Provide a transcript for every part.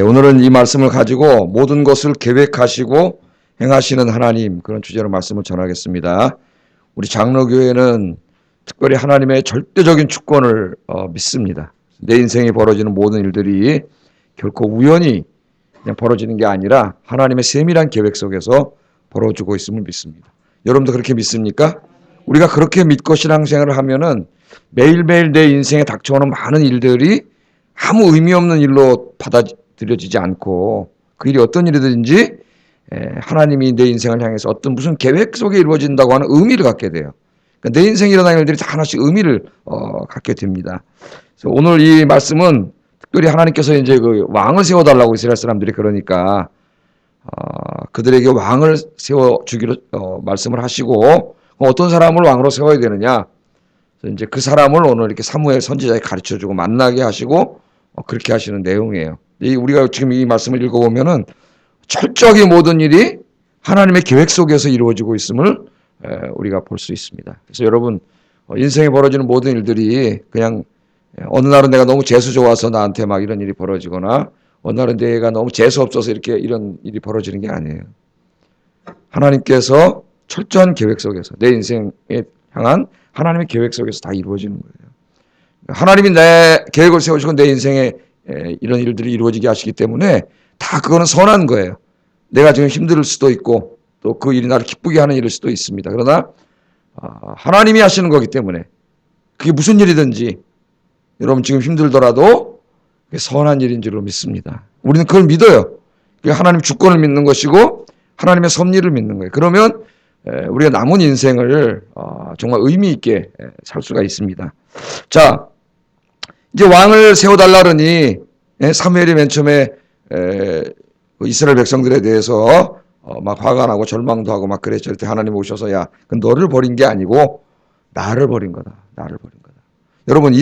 오늘은 이 말씀을 가지고 모든 것을 계획하시고 행하시는 하나님, 그런 주제로 말씀을 전하겠습니다. 우리 장로교회는 특별히 하나님의 절대적인 주권을 믿습니다. 내 인생에 벌어지는 모든 일들이 결코 우연히 그냥 벌어지는 게 아니라 하나님의 세밀한 계획 속에서 벌어지고 있음을 믿습니다. 여러분도 그렇게 믿습니까? 우리가 그렇게 믿고 신앙생활을 하면은 매일매일 내 인생에 닥쳐오는 많은 일들이 아무 의미 없는 일로 받아들여지지 않고, 그 일이 어떤 일이든지 하나님이 내 인생을 향해서 어떤 무슨 계획 속에 이루어진다고 하는 의미를 갖게 돼요. 그러니까 내 인생에 일어나는 일들이 다 하나씩 의미를 갖게 됩니다. 그래서 오늘 이 말씀은 특별히 하나님께서 이제 그 왕을 세워달라고 이스라엘 사람들이 그러니까 그들에게 왕을 세워주기로 말씀을 하시고, 어떤 사람을 왕으로 세워야 되느냐. 그래서 이제 그 사람을 오늘 이렇게 사무엘 선지자에 가르쳐주고 만나게 하시고 그렇게 하시는 내용이에요. 우리가 지금 이 말씀을 읽어보면은 철저하게 모든 일이 하나님의 계획 속에서 이루어지고 있음을 우리가 볼 수 있습니다. 그래서 여러분, 인생에 벌어지는 모든 일들이 그냥 어느 날은 내가 너무 재수 좋아서 나한테 막 이런 일이 벌어지거나, 어느 날은 내가 너무 재수 없어서 이렇게 이런 일이 벌어지는 게 아니에요. 하나님께서 철저한 계획 속에서 내 인생에 향한 하나님의 계획 속에서 다 이루어지는 거예요. 하나님이 내 계획을 세우시고 내 인생에 이런 일들이 이루어지게 하시기 때문에 다 그거는 선한 거예요. 내가 지금 힘들 수도 있고 또 그 일이 나를 기쁘게 하는 일일 수도 있습니다. 그러나 하나님이 하시는 거기 때문에 그게 무슨 일이든지 여러분 지금 힘들더라도 선한 일인 줄로 믿습니다. 우리는 그걸 믿어요. 하나님 주권을 믿는 것이고 하나님의 섭리를 믿는 거예요. 그러면 우리가 남은 인생을 정말 의미 있게 살 수가 있습니다. 자, 이제 왕을 세워달라더니 사무엘이 맨 처음에 이스라엘 백성들에 대해서 막 화가 나고 절망도 하고 막 그랬을 때 하나님 오셔서 야, 그건 너를 버린 게 아니고 나를 버린 거다. 나를 버린 거다. 여러분,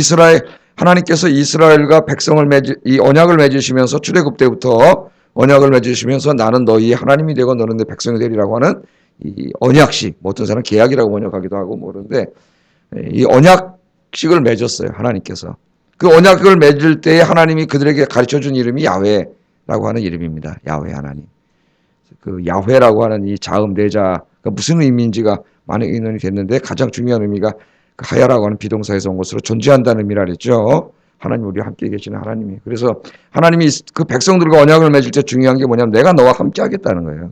하나님께서 이스라엘과 백성을 이 언약을 맺으시면서 출애굽 때부터 언약을 맺으시면서 나는 너희 하나님이 되고 너는 내 백성이 되리라고 하는 이 언약식, 뭐 어떤 사람은 계약이라고 번역하기도 하고 모르는데, 이 언약식을 맺었어요. 하나님께서. 그 언약을 맺을 때에 하나님이 그들에게 가르쳐준 이름이 야훼라고 하는 이름입니다. 야훼 하나님. 그 야훼라고 하는 이 자음 내자가 무슨 의미인지가 많은 의논이 됐는데, 가장 중요한 의미가 그 하야라고 하는 비동사에서 온 것으로 존재한다는 의미라 그랬죠. 하나님, 우리와 함께 계시는 하나님이. 그래서 하나님이 그 백성들과 언약을 맺을 때 중요한 게 뭐냐면 내가 너와 함께 하겠다는 거예요.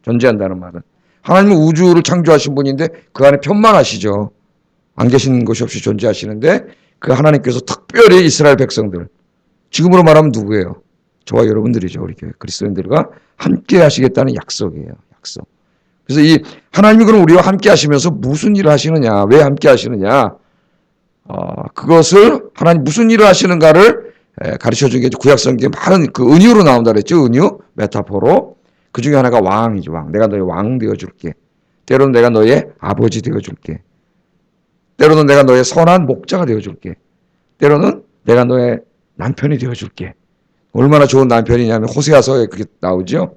존재한다는 말은. 하나님은 우주를 창조하신 분인데 그 안에 편만하시죠. 안 계신 것이 없이 존재하시는데 그 하나님께서 특별히 이스라엘 백성들, 지금으로 말하면 누구예요? 저와 여러분들이죠. 우리 교회 그리스도인들과 함께 하시겠다는 약속이에요. 약속. 그래서 이 하나님이 그럼 우리와 함께 하시면서 무슨 일을 하시느냐, 왜 함께 하시느냐, 그것을 하나님 무슨 일을 하시는가를 가르쳐 준 게 구약성경에 많은 그 은유로 나온다 그랬죠. 은유, 메타포로. 그 중에 하나가 왕이죠. 왕. 내가 너의 왕 되어줄게. 때로는 내가 너의 아버지 되어줄게. 때로는 내가 너의 선한 목자가 되어줄게. 때로는 내가 너의 남편이 되어줄게. 얼마나 좋은 남편이냐면 호세아서에 그게 나오죠.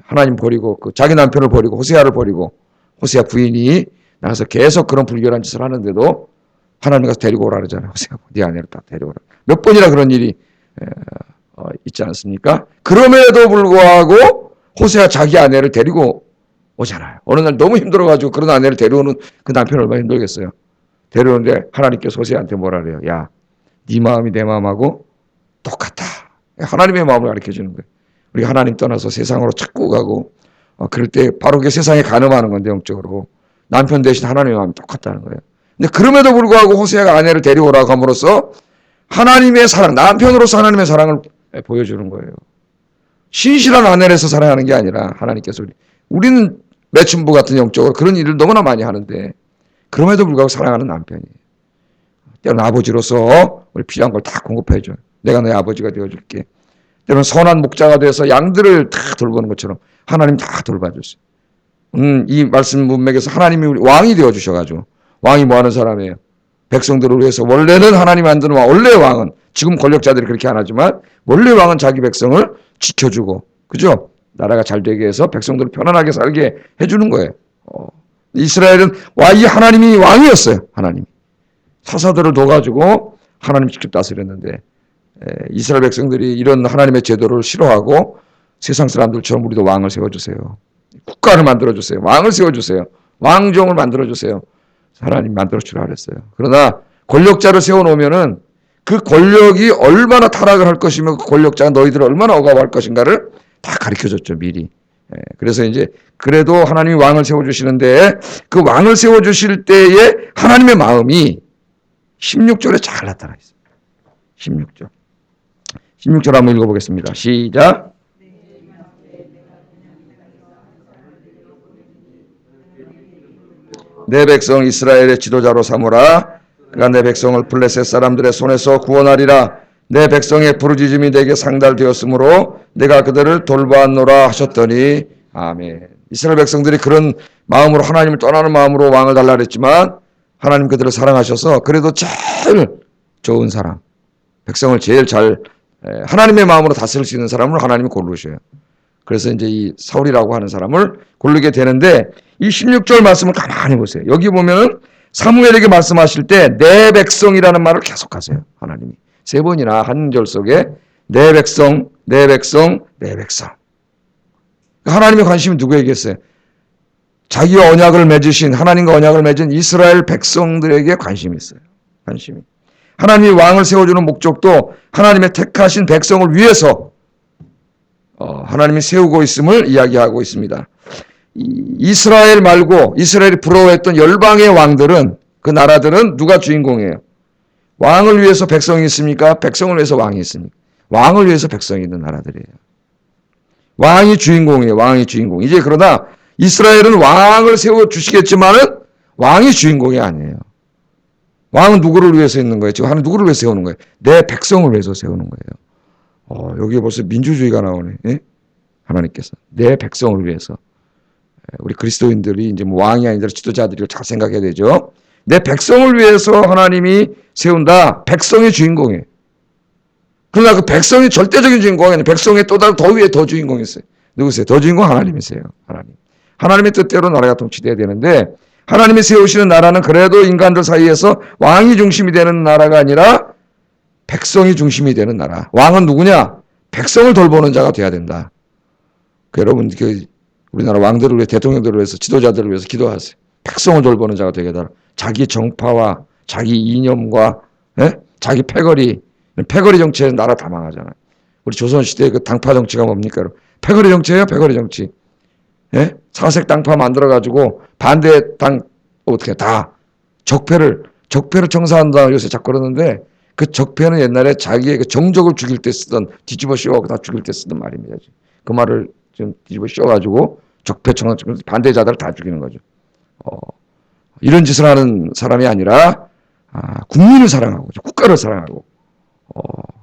하나님 버리고 자기 남편을 버리고 호세아를 버리고 호세아 부인이 나가서 계속 그런 불결한 짓을 하는데도 하나님 가서 데리고 오라 그러잖아요. 호세아, 네 아내를 딱 데리고 오라. 몇 번이나 그런 일이 있지 않습니까? 그럼에도 불구하고 호세아 자기 아내를 데리고 오잖아요. 어느 날 너무 힘들어가지고 그런 아내를 데려오는 그 남편 얼마나 힘들겠어요. 데려오는데 하나님께서 호세아한테 뭐라 그래요? 야, 네 마음이 내 마음하고 똑같다. 하나님의 마음을 가르쳐주는 거예요. 우리가 하나님 떠나서 세상으로 찾고 가고 그럴 때 바로 그게 세상에 가늠하는 건데, 영적으로 남편 대신 하나님의 마음이 똑같다는 거예요. 근데 그럼에도 불구하고 호세아가 아내를 데려오라고 함으로써 하나님의 사랑, 남편으로서 하나님의 사랑을 보여주는 거예요. 신실한 아내로서 사랑하는 게 아니라 하나님께서 우리는 매춘부 같은 영적으로 그런 일을 너무나 많이 하는데 그럼에도 불구하고 사랑하는 남편이에요. 때로는 아버지로서 우리 필요한 걸 다 공급해줘요. 내가 너의 아버지가 되어줄게. 때로는 선한 목자가 돼서 양들을 다 돌보는 것처럼 하나님 다 돌봐줬어요. 이 말씀 문맥에서 하나님이 우리 왕이 되어주셔가지고, 왕이 뭐 하는 사람이에요? 백성들을 위해서. 원래는 하나님이 만드는 왕, 원래 왕은, 지금 권력자들이 그렇게 안 하지만 원래 왕은 자기 백성을 지켜주고, 그죠? 나라가 잘 되게 해서 백성들을 편안하게 살게 해주는 거예요. 이스라엘은 이 하나님이 왕이었어요. 하나님이 사사들을 둬가지고 하나님이 직접 다스렸는데 이스라엘 백성들이 이런 하나님의 제도를 싫어하고 세상 사람들처럼 우리도 왕을 세워주세요. 국가를 만들어주세요. 왕을 세워주세요. 왕정을 만들어주세요. 하나님 만들어주라 그랬어요. 그러나 권력자를 세워놓으면은 그 권력이 얼마나 타락을 할 것이며 그 권력자가 너희들을 얼마나 억압할 것인가를 다 가르쳐줬죠, 미리. 그래서 이제 그래도 하나님이 왕을 세워주시는데 그 왕을 세워주실 때에 하나님의 마음이 16절에 잘 나타나 있어요. 16절. 16절 한번 읽어보겠습니다. 시작. 내 백성 이스라엘의 지도자로 삼으라. 그가 내 백성을 블레셋 사람들의 손에서 구원하리라. 내 백성의 부르짖음이 내게 상달되었으므로 내가 그들을 돌보았노라 하셨더니 아멘. 이스라엘 백성들이 그런 마음으로 하나님을 떠나는 마음으로 왕을 달라 그랬지만 하나님 그들을 사랑하셔서 그래도 제일 좋은 사람, 백성을 제일 잘 하나님의 마음으로 다스릴 수 있는 사람을 하나님이 고르셔요. 그래서 이제 이 사울이라고 하는 사람을 고르게 되는데 이 16절 말씀을 가만히 보세요. 여기 보면은 사무엘에게 말씀하실 때 내 백성이라는 말을 계속하세요. 하나님이 세 번이나 한 절 속에 내 백성, 내 백성, 내 백성. 하나님의 관심이 누구에게 있어요? 자기 언약을 맺으신 하나님과 언약을 맺은 이스라엘 백성들에게 관심이 있어요. 관심이. 하나님이 왕을 세워주는 목적도 하나님의 택하신 백성을 위해서 하나님이 세우고 있음을 이야기하고 있습니다. 이스라엘 말고 이스라엘이 부러워했던 열방의 왕들은 그 나라들은 누가 주인공이에요? 왕을 위해서 백성이 있습니까? 백성을 위해서 왕이 있습니까? 왕을 위해서 백성이 있는 나라들이에요. 왕이 주인공이에요. 왕이 주인공. 이제 그러나 이스라엘은 왕을 세워주시겠지만은 왕이 주인공이 아니에요. 왕은 누구를 위해서 있는 거예요? 지금 하나님 누구를 위해서 세우는 거예요? 내 백성을 위해서 세우는 거예요. 여기에 벌써 민주주의가 나오네. 예? 하나님께서 내 백성을 위해서. 우리 그리스도인들이 이제 뭐 왕이 아니라 지도자들이 잘 생각해야 되죠. 내 백성을 위해서 하나님이 세운다. 백성의 주인공이에요. 그러나 그 백성이 절대적인 주인공이 아니에요. 백성의 또 다른 더 위에 더 주인공이 있어요. 누구세요? 더 주인공 하나님이세요. 하나님. 하나님의 뜻대로 나라가 통치돼야 되는데 하나님이 세우시는 나라는 그래도 인간들 사이에서 왕이 중심이 되는 나라가 아니라 백성이 중심이 되는 나라. 왕은 누구냐? 백성을 돌보는 자가 돼야 된다. 여러분 우리나라 왕들을 위해 대통령들을 위해서 지도자들을 위해서 기도하세요. 백성을 돌보는 자가 되게 해달라. 자기 정파와 자기 이념과 자기 패거리 정치에 나라 다 망하잖아요. 우리 조선시대의 그 당파 정치가 뭡니까? 패거리 정치예요. 패거리 정치. 사색 당파 만들어가지고 반대 당 어떻게 다 적폐를 청사한다 요새 자꾸 그러는데 그 적폐는 옛날에 자기의 그 정적을 죽일 때 쓰던 뒤집어 씌워갖고 다 죽일 때 쓰던 말입니다. 그 말을 좀 뒤집어 씌워가지고 적폐 청사 반대자들을 다 죽이는 거죠. 이런 짓을 하는 사람이 아니라 국민을 사랑하고 국가를 사랑하고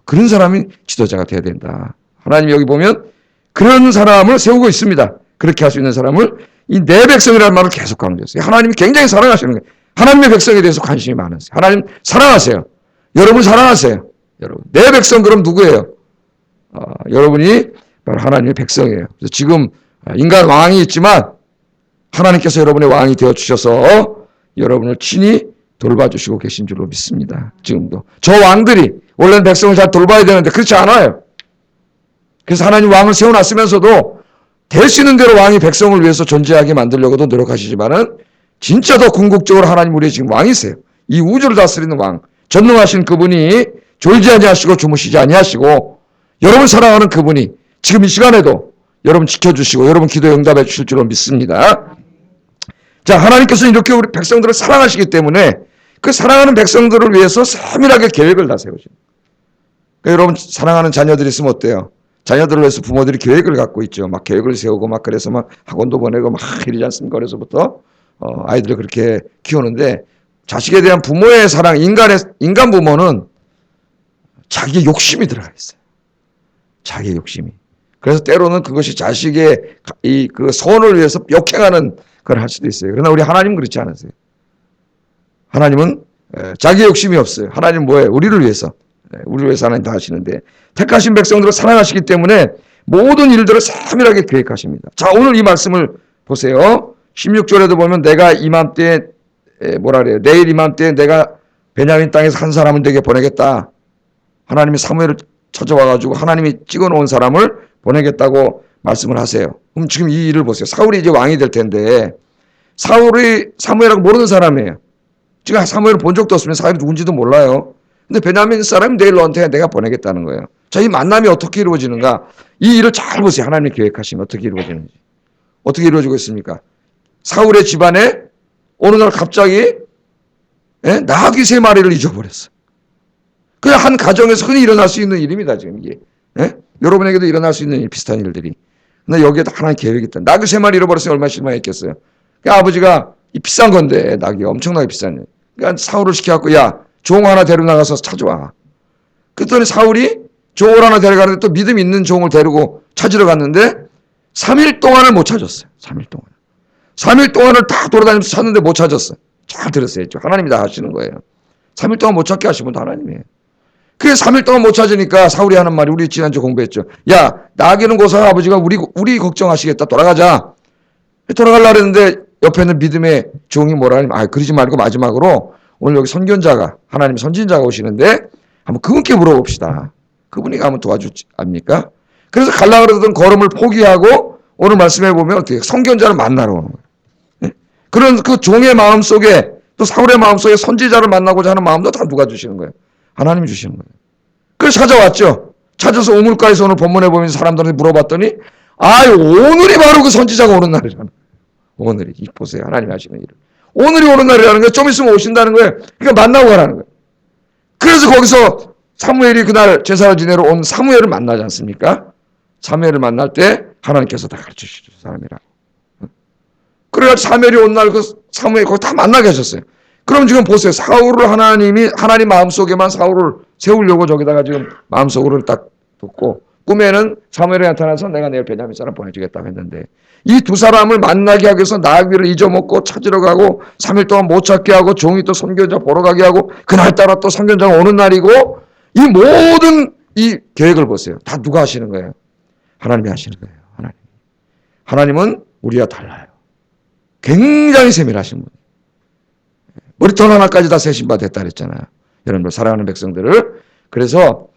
그런 사람이 지도자가 돼야 된다. 하나님 여기 보면 그런 사람을 세우고 있습니다. 그렇게 할 수 있는 사람을 이 내 백성이라는 말을 계속 강조했어요. 하나님이 굉장히 사랑하시는 거예요. 하나님의 백성에 대해서 관심이 많으세요. 하나님 사랑하세요. 여러분 사랑하세요. 여러분 내 백성 그럼 누구예요? 여러분이 바로 하나님의 백성이에요. 그래서 지금 인간 왕이 있지만 하나님께서 여러분의 왕이 되어주셔서 여러분을 친히 돌봐주시고 계신 줄로 믿습니다. 지금도. 저 왕들이 원래는 백성을 잘 돌봐야 되는데 그렇지 않아요. 그래서 하나님 왕을 세워놨으면서도 될 수 있는 대로 왕이 백성을 위해서 존재하게 만들려고도 노력하시지만은 진짜 더 궁극적으로 하나님 우리의 지금 왕이세요. 이 우주를 다스리는 왕. 전능하신 그분이 졸지 아니하시고 주무시지 아니하시고 여러분 사랑하는 그분이 지금 이 시간에도 여러분 지켜주시고 여러분 기도에 응답해 주실 줄로 믿습니다. 자, 하나님께서 이렇게 우리 백성들을 사랑하시기 때문에 그 사랑하는 백성들을 위해서 세밀하게 계획을 다 세우십니다. 그러니까 여러분 사랑하는 자녀들이 있으면 어때요? 자녀들을 위해서 부모들이 계획을 갖고 있죠. 막 계획을 세우고 막 그래서 막 학원도 보내고 막 이러지 않습니까? 그래서부터 아이들을 그렇게 키우는데 자식에 대한 부모의 사랑, 인간 부모는 자기의 욕심이 들어가 있어요. 자기의 욕심이. 그래서 때로는 그것이 자식의 그 소원을 위해서 역행하는 걸 할 수도 있어요. 그러나 우리 하나님은 그렇지 않으세요. 하나님은 자기의 욕심이 없어요. 하나님은 뭐예요? 우리를 위해서. 우리를 위해서 하나님 다 하시는데 택하신 백성들을 사랑하시기 때문에 모든 일들을 세밀하게 계획하십니다. 자, 오늘 이 말씀을 보세요. 16절에도 보면 내가 이맘때에 뭐라 그래요? 내일 이맘때에 내가 베냐민 땅에서 한 사람을 내게 보내겠다. 하나님이 사무엘을 찾아와가지고 하나님이 찍어놓은 사람을 보내겠다고 말씀을 하세요. 그럼 지금 이 일을 보세요. 사울이 이제 왕이 될 텐데 사울이 사무엘하고 모르는 사람이에요. 지금 사무엘을 본 적도 없으면 사울이 누군지도 몰라요. 근데 베냐민 사람이 내일 너한테 내가 보내겠다는 거예요. 자, 이 만남이 어떻게 이루어지는가? 이 일을 잘 보세요. 하나님이 계획하신 어떻게 이루어지는지. 어떻게 이루어지고 있습니까? 사울의 집안에 어느 날 갑자기 나귀 3마리를 잊어버렸어. 그냥 한 가정에서 흔히 일어날 수 있는 일입니다. 지금 이게. 여러분에게도 일어날 수 있는 일, 비슷한 일들이. 근데 여기에도 하나의 계획이 있다. 나귀 3마리 잃어버렸으면 얼마나 실망했겠어요. 그러니까 아버지가 이 비싼 건데 나귀가 엄청나게 비싼 일. 그러니까 사울을 시켜갖고 야 종 하나 데려나가서 찾아와. 그랬더니 사울이 종을 하나 데려가는데 또 믿음 있는 종을 데리고 찾으러 갔는데 3일 동안을 못 찾았어요. 3일 동안. 3일 동안을 다 돌아다니면서 찾는데 못 찾았어요. 잘 들으세요. 하나님이 다 하시는 거예요. 3일 동안 못 찾게 하신 분도 하나님이에요. 그래서 3일 동안 못 찾으니까 사울이 하는 말이 우리 지난주 공부했죠. 야 나귀는 고사 아버지가 우리 걱정하시겠다. 돌아가자. 돌아가려고 했는데 옆에 있는 믿음의 종이 뭐라 하냐면 그러지 말고 마지막으로 오늘 여기 선견자가 하나님 선진자가 오시는데 한번 그분께 물어봅시다. 그분이 가면 도와주지 않습니까? 그래서 가려고 그러던 걸음을 포기하고 오늘 말씀해 보면 어떻게 선견자를 만나러 오는 거예요. 그런 그 종의 마음 속에 또 사울의 마음 속에 선지자를 만나고자 하는 마음도 다 누가 주시는 거예요? 하나님이 주시는 거예요. 그래서 찾아왔죠. 찾아서 우물가에서 오늘 본문에 보면 사람들한테 물어봤더니 오늘이 바로 그 선지자가 오는 날이잖아요. 오늘이 보세요. 하나님이 하시는 일을. 오늘이 오는 날이라는 거예요. 좀 있으면 오신다는 거예요. 그러니까 만나고 가라는 거예요. 그래서 거기서 사무엘이 그날 제사를 지내러 온 사무엘을 만나지 않습니까? 사무엘을 만날 때 하나님께서 다 가르쳐 주시죠. 사람이라고. 그래가지고 사무엘이 온 날 그 사무엘 거기 다 만나게 하셨어요. 그럼 지금 보세요. 사울을 하나님 마음속에만 사울을 세우려고 저기다가 지금 마음속으로 딱 뒀고 꿈에는 사무엘이 나타나서 내가 내일 베냐민 사람 보내주겠다고 했는데 이 두 사람을 만나게 하기 위해서 나귀를 잊어먹고 찾으러 가고 3일 동안 못 찾게 하고 종이 또 선견자 보러 가게 하고 그날따라 또 선견자가 오는 날이고 이 모든 이 계획을 보세요. 다 누가 하시는 거예요? 하나님이 하시는 거예요. 하나님은 우리와 달라요. 굉장히 세밀하신 분. 머리털 하나까지 다 세신 바 됐다 그랬잖아요. 여러분들 사랑하는 백성들을. 그래서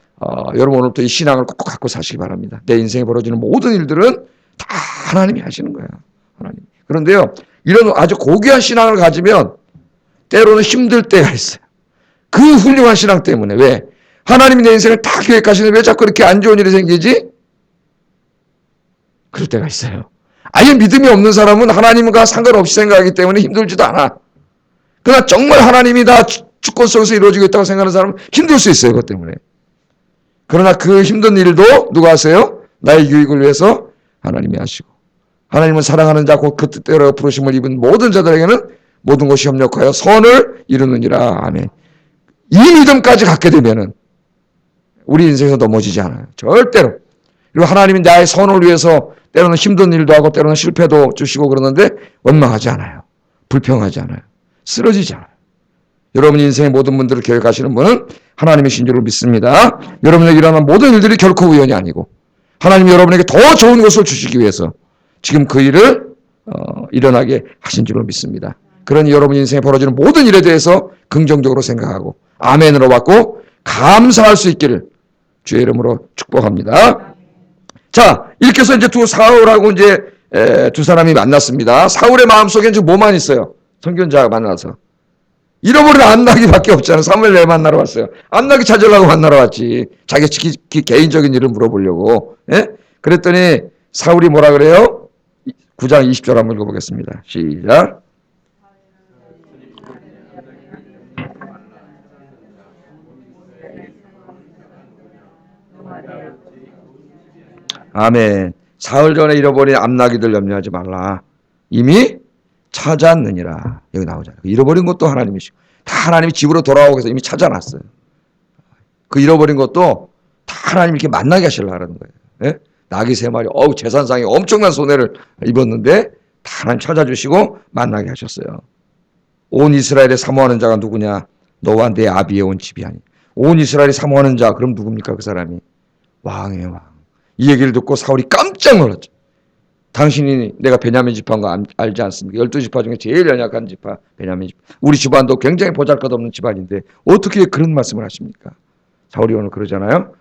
여러분 오늘부터 이 신앙을 꼭 갖고 사시기 바랍니다. 내 인생에 벌어지는 모든 일들은 다 하나님이 하시는 거예요. 하나님. 그런데요. 이런 아주 고귀한 신앙을 가지면 때로는 힘들 때가 있어요. 그 훌륭한 신앙 때문에. 왜? 하나님이 내 인생을 다 계획하시는데 왜 자꾸 이렇게 안 좋은 일이 생기지? 그럴 때가 있어요. 아예 믿음이 없는 사람은 하나님과 상관없이 생각하기 때문에 힘들지도 않아. 그러나 정말 하나님이 다 주권 속에서 이루어지고 있다고 생각하는 사람은 힘들 수 있어요. 그것 때문에. 그러나 그 힘든 일도 누가 하세요? 나의 유익을 위해서 하나님이 하시고 하나님은 사랑하는 자 곧 그 뜻대로 부르심을 입은 모든 자들에게는 모든 것이 협력하여 선을 이루느니라. 아멘. 이 믿음까지 갖게 되면은 우리 인생에서 넘어지지 않아요. 절대로. 그리고 하나님이 나의 선을 위해서 때로는 힘든 일도 하고 때로는 실패도 주시고 그러는데 원망하지 않아요. 불평하지 않아요. 쓰러지지 않아요. 여러분 인생의 모든 분들을 계획하시는 분은 하나님이신 줄을 믿습니다. 여러분에게 일어난 모든 일들이 결코 우연이 아니고 하나님이 여러분에게 더 좋은 것을 주시기 위해서 지금 그 일을 일어나게 하신 줄을 믿습니다. 그러니 여러분 인생에 벌어지는 모든 일에 대해서 긍정적으로 생각하고 아멘으로 받고 감사할 수 있기를 주의 이름으로 축복합니다. 자, 이렇게 해서 이제 사울하고 이제 두 사람이 만났습니다. 사울의 마음속에 지금 뭐만 있어요? 선견자가 만나서. 잃어버린 안나기밖에 없잖아요. 사무엘 왜 만나러 왔어요? 안나기 찾으려고 만나러 왔지. 자기 개인적인 일을 물어보려고. 예? 그랬더니 사울이 뭐라 그래요? 9장 20절 한번 읽어보겠습니다. 시작. 아멘. 사흘 전에 잃어버린 암나기들 염려하지 말라. 이미 찾았느니라. 여기 나오잖아요. 잃어버린 것도 하나님이시고 다 하나님이 집으로 돌아오고 해서 이미 찾아놨어요. 그 잃어버린 것도 다 하나님 이렇게 만나게 하시려고 하는 거예요. 예? 나귀 3마리 재산상에 엄청난 손해를 입었는데 다 하나님 찾아주시고 만나게 하셨어요. 온 이스라엘에 사모하는 자가 누구냐? 너와 내 아비의 온 집이 아니. 온 이스라엘이 사모하는 자 그럼 누굽니까 그 사람이? 왕이에요. 왕. 이 얘기를 듣고 사울이 깜짝 놀랐죠. 당신이 내가 베냐민 지파인 거 알지 않습니까? 12지파 중에 제일 연약한 지파 베냐민 지파. 우리 집안도 굉장히 보잘것없는 집안인데 어떻게 그런 말씀을 하십니까? 사울이 오늘 그러잖아요.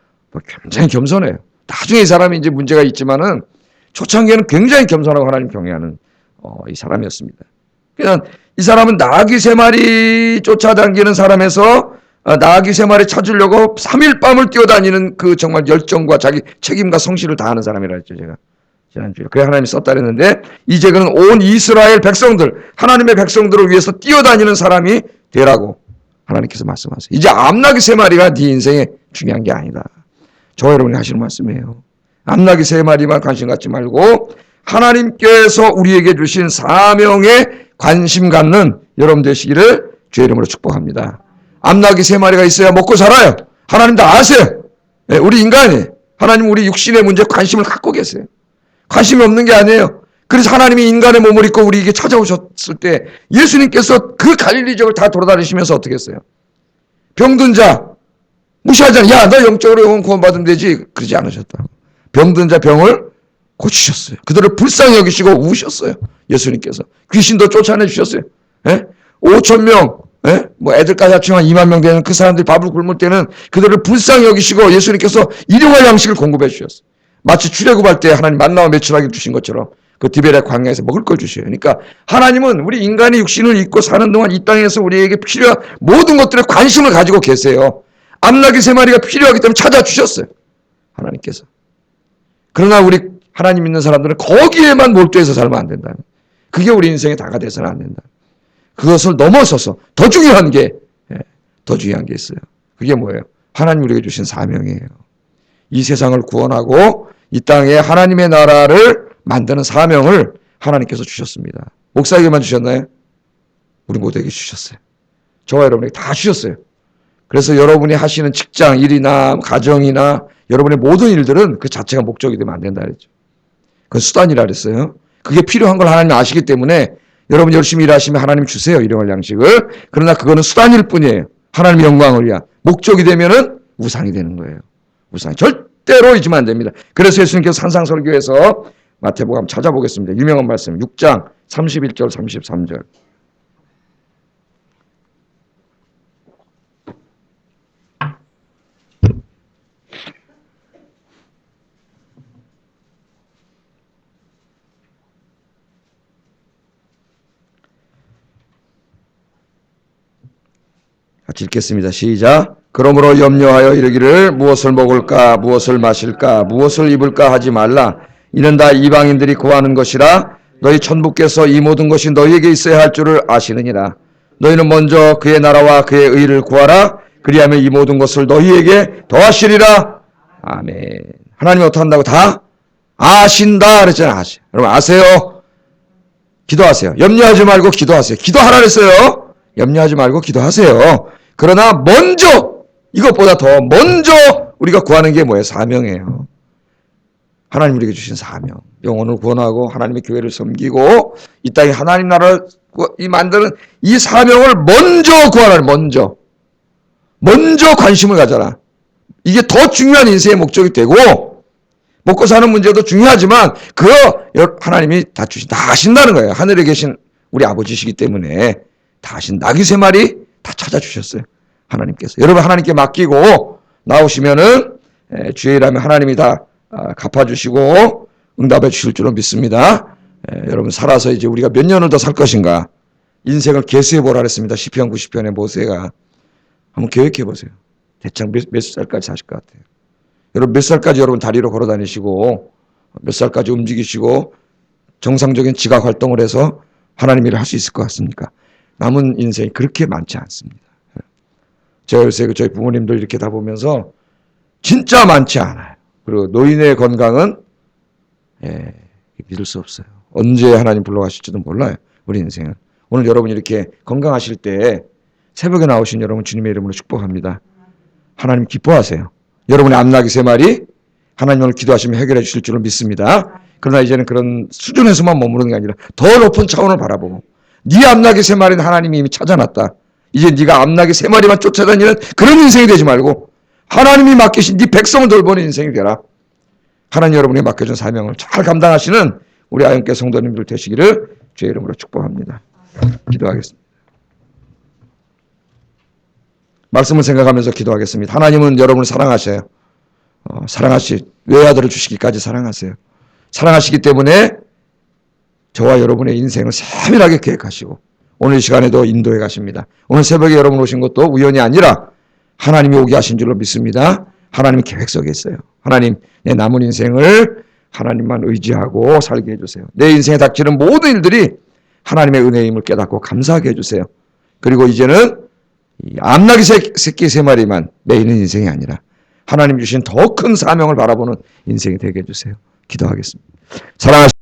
굉장히 겸손해요. 나중에 이 사람이 이제 문제가 있지만은 초창기에는 굉장히 겸손하고 하나님 경외하는 이 사람이었습니다. 그냥 이 사람은 나귀 3마리 쫓아다니는 사람에서 나귀 3마리 찾으려고 3일 밤을 뛰어다니는 그 정말 열정과 자기 책임과 성실을 다하는 사람이라 했죠, 제가. 지난주에. 그래 하나님이 썼다 그랬는데, 이제 그는 온 이스라엘 백성들, 하나님의 백성들을 위해서 뛰어다니는 사람이 되라고 하나님께서 말씀하세요. 이제 암나귀 3마리가 네 인생에 중요한 게 아니다. 저 여러분이 하시는 말씀이에요. 암나귀 3마리만 관심 갖지 말고 하나님께서 우리에게 주신 사명에 관심 갖는 여러분 되시기를 주의 이름으로 축복합니다. 암나귀 3마리가 있어야 먹고 살아요. 하나님 다 아세요. 우리 인간이, 하나님 우리 육신의 문제에 관심을 갖고 계세요. 관심이 없는 게 아니에요. 그래서 하나님이 인간의 몸을 입고 우리에게 찾아오셨을 때 예수님께서 그 갈릴리 지역을 다 돌아다니시면서 어떻게 했어요? 병든 자 무시하잖아요. 야, 너 영적으로 영혼 구원받으면 되지. 그러지 않으셨다. 병든 자 병을 고치셨어요. 그들을 불쌍히 여기시고 우셨어요. 예수님께서. 귀신도 쫓아내 주셨어요. 5,000명, 뭐 애들까지 합치면 2만 명 되는 그 사람들이 밥을 굶을 때는 그들을 불쌍히 여기시고 예수님께서 일용할 양식을 공급해 주셨어요. 마치 출애굽할 때 하나님 만나와 메추라기를 주신 것처럼 그 디베랴 광야에서 먹을 걸 주셔요. 그러니까 하나님은 우리 인간이 육신을 입고 사는 동안 이 땅에서 우리에게 필요한 모든 것들에 관심을 가지고 계세요. 암나귀 3마리가 필요하기 때문에 찾아주셨어요. 하나님께서. 그러나 우리 하나님 믿는 사람들은 거기에만 몰두해서 살면 안 된다. 그게 우리 인생의 다가 돼서는 안 된다. 그것을 넘어서서 더 중요한 게 있어요. 그게 뭐예요? 하나님 우리에게 주신 사명이에요. 이 세상을 구원하고 이 땅에 하나님의 나라를 만드는 사명을 하나님께서 주셨습니다. 목사에게만 주셨나요? 우리 모두에게 주셨어요. 저와 여러분에게 다 주셨어요. 그래서 여러분이 하시는 직장, 일이나 가정이나 여러분의 모든 일들은 그 자체가 목적이 되면 안 된다 그랬죠. 그건 수단이라 그랬어요. 그게 필요한 걸 하나님 아시기 때문에 여러분 열심히 일하시면 하나님 주세요. 일용할 양식을. 그러나 그거는 수단일 뿐이에요. 하나님의 영광을 위한. 목적이 되면은 우상이 되는 거예요. 우상. 절대로 잊으면 안 됩니다. 그래서 예수님께서 산상설교에서 마태복음 한번 찾아보겠습니다. 유명한 말씀 6장 31절 33절. 같이 읽겠습니다. 시작. 그러므로 염려하여 이르기를 무엇을 먹을까 무엇을 마실까 무엇을 입을까 하지 말라. 이는 다 이방인들이 구하는 것이라. 너희 천부께서 이 모든 것이 너희에게 있어야 할 줄을 아시느니라. 너희는 먼저 그의 나라와 그의 의를 구하라. 그리하면 이 모든 것을 너희에게 더하시리라. 아멘. 하나님이 어떻게 한다고? 다 아신다 그랬잖아요. 여러분 아세요? 기도하세요. 염려하지 말고 기도하세요. 기도하라 그랬어요. 염려하지 말고 기도하세요. 그러나 먼저, 이것보다 더 먼저 우리가 구하는 게 뭐예요? 사명이에요. 하나님 우리에게 주신 사명. 영혼을 구원하고 하나님의 교회를 섬기고 이 땅에 하나님 나라를 만드는 이 사명을 먼저 구하라. 먼저 관심을 가져라. 이게 더 중요한 인생의 목적이 되고 먹고 사는 문제도 중요하지만 그거 하나님이 다 아신다는 거예요. 하늘에 계신 우리 아버지시기 때문에 다 아신 나귀 3마리 다 찾아주셨어요. 하나님께서. 여러분 하나님께 맡기고 나오시면은 주의 일하면 하나님이 다 갚아주시고 응답해 주실 줄로 믿습니다. 여러분 살아서 이제 우리가 몇 년을 더 살 것인가 인생을 계수해 보라 그랬습니다. 시편 90편에 모세가. 한번 계획해 보세요. 대충 몇 살까지 사실 것 같아요. 여러분 몇 살까지 여러분 다리로 걸어 다니시고 몇 살까지 움직이시고 정상적인 지각 활동을 해서 하나님 일을 할 수 있을 것 같습니까? 남은 인생이 그렇게 많지 않습니다. 제가 요새 저희 부모님들 이렇게 다 보면서 진짜 많지 않아요. 그리고 노인의 건강은 믿을 수 없어요. 언제 하나님 불러가실지도 몰라요. 우리 인생은. 오늘 여러분 이렇게 건강하실 때 새벽에 나오신 여러분 주님의 이름으로 축복합니다. 하나님 기뻐하세요. 여러분의 암나귀 3마리 하나님 오늘 기도하시면 해결해 주실 줄을 믿습니다. 그러나 이제는 그런 수준에서만 머무르는 게 아니라 더 높은 차원을 바라보고 네 암나귀 3마리는 하나님이 이미 찾아놨다. 이제 네가 암나귀 3마리만 쫓아다니는 그런 인생이 되지 말고 하나님이 맡기신 네 백성을 돌보는 인생이 되라. 하나님 여러분이 맡겨준 사명을 잘 감당하시는 우리 아영교 성도님들 되시기를 주의 이름으로 축복합니다. 기도하겠습니다. 말씀을 생각하면서 기도하겠습니다. 하나님은 여러분을 사랑하셔요. 외아들을 주시기까지 사랑하세요. 사랑하시기 때문에 저와 여러분의 인생을 세밀하게 계획하시고 오늘 이 시간에도 인도해 가십니다. 오늘 새벽에 여러분 오신 것도 우연이 아니라 하나님이 오게 하신 줄로 믿습니다. 하나님 계획 속에 있어요. 하나님, 내 남은 인생을 하나님만 의지하고 살게 해주세요. 내 인생에 닥치는 모든 일들이 하나님의 은혜임을 깨닫고 감사하게 해주세요. 그리고 이제는 이 암나기 새끼 3마리만 매이는 인생이 아니라 하나님 주신 더 큰 사명을 바라보는 인생이 되게 해주세요. 기도하겠습니다. 사랑하시는